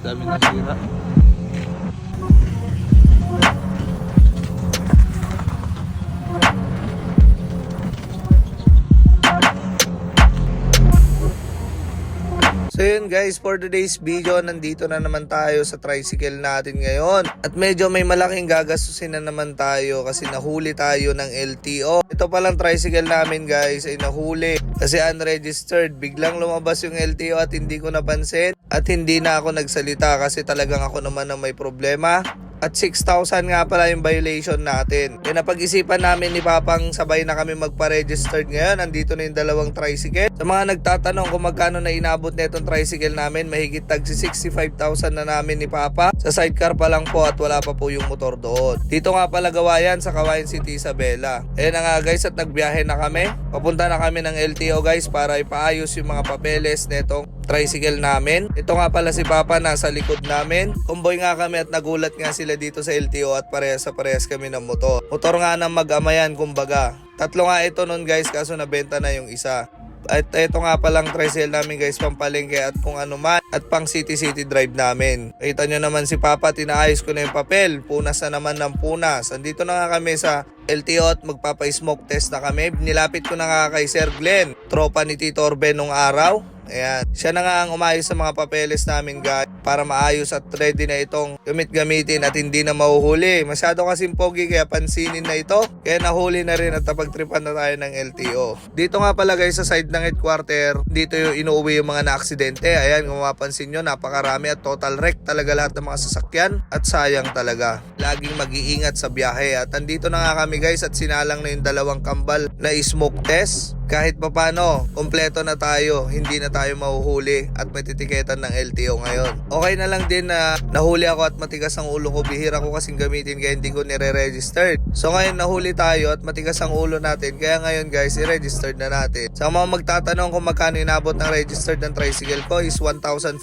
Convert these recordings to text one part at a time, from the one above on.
dami nasira. So yun guys, for today's video, nandito na naman tayo sa tricycle natin ngayon. At medyo may malaking gagastusin na naman tayo kasi nahuli tayo ng LTO. Ito palang tricycle namin guys ay nahuli kasi unregistered. Biglang lumabas yung LTO at hindi ko napansin. At hindi na ako nagsalita kasi talagang ako naman ang may problema. At 6,000 nga pala yung violation natin. Kaya napag-isipan namin ni Papang sabay na kami magpa-registered ngayon. Andito na yung dalawang tricycle. Sa mga nagtatanong kung magkano na inabot na itong tricycle namin, mahigit tag 65,000 na namin ni Papa. Sa sidecar pa lang po at wala pa po yung motor doon. Dito nga pala gawa yan sa Kawayan City, Isabela. Ayan na nga guys at nagbiyahe na kami. Papunta na kami ng LTO guys para ipaayos yung mga papeles netong tricycle namin. Ito nga pala si Papa nasa likod namin. Kumboy nga kami at nagulat nga sila dito sa LTO at parehas kami ng motor. Motor nga ng mag-ama yan kumbaga. Tatlo nga ito nun guys kaso nabenta na yung isa. At ito nga palang tricycle namin guys, pampalengke at kung ano man at pang city drive namin. Kita nyo naman si Papa, tinaayos ko na yung papel. Punas na naman ng punas. Andito na nga kami sa LTO at magpapa-smoke test na kami. Nilapit ko na nga kay Sir Glenn, tropa ni Tito Orben nung araw. Ayan. Siya na nga ang umayos sa mga papeles namin guys para maayos at ready na itong gamitin at hindi na mahuhuli. Masyado kasing pogi kaya pansinin na ito. Kaya nahuli na rin at napagtripan na tayo ng LTO. Dito nga pala guys sa side ng headquarter, dito yung inuuwi yung mga na-aksidente. Ayan, kung mapapansin nyo, napakarami at total wreck talaga lahat ng mga sasakyan at sayang talaga. Laging mag-iingat sa biyahe at andito na nga kami guys at sinalang na yung dalawang kambal na smoke test. Kahit papano, kompleto na tayo, hindi na tayo mahuhuli at matitiketan ng LTO ngayon. Okay na lang din na nahuli ako at matigas ang ulo ko, bihira ko kasing gamitin kaya hindi ko nire-registered. So ngayon nahuli tayo at matigas ang ulo natin, kaya ngayon guys i-registered na natin. Sa mga magtatanong kung magkano inabot ng registered ng tricycle ko is 1,500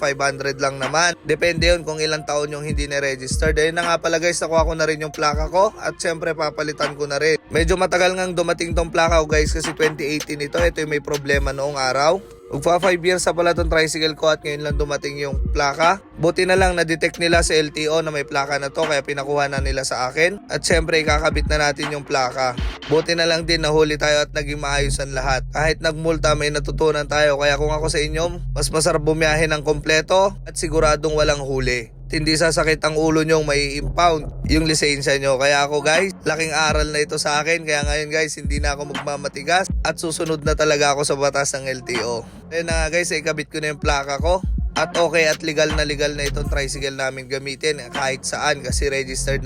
lang naman. Depende yun kung ilang taon yung hindi na-registered. Ayun na nga pala guys, nakuha ko na rin yung plaka ko at syempre papalitan ko na rin. Medyo matagal ngang dumating tong plaka ko guys kasi 2018 ito yung may problema noong araw. Magpa 5 years sa pala tong tricycle ko at ngayon lang dumating yung plaka. Buti na lang na-detect nila sa LTO na may plaka na to kaya pinakuha na nila sa akin. At syempre ikakabit na natin yung plaka. Buti na lang din nahuli tayo at naging maayos ang lahat. Kahit nagmulta may natutunan tayo kaya kung ako sa inyo, mas masarap bumiyahe ng kompleto at siguradong walang huli. Hindi sasakit ang ulo nyong may impound yung lisensya nyo. Kaya ako guys, laking aral na ito sa akin. Kaya ngayon guys, hindi na ako magmamatigas at susunod na talaga ako sa batas ng LTO. Ayun na nga guys, ikabit ko na yung plaka ko. At okay at legal na itong tricycle namin gamitin kahit saan kasi registered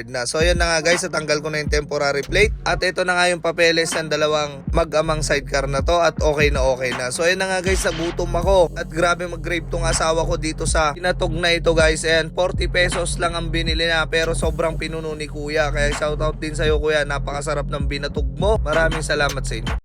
na. So yun na nga guys, natanggal ko na yung temporary plate. At ito na nga yung papeles ng dalawang mag-amang sidecar na to at okay na. So yun na nga guys, nagutom ako. At grabe mag-grave tong asawa ko dito sa pinatog na ito guys. Ayan, 40 pesos lang ang binili na pero sobrang pinuno ni kuya. Kaya shoutout din sa'yo kuya, napakasarap ng binatog mo. Maraming salamat sa inyo.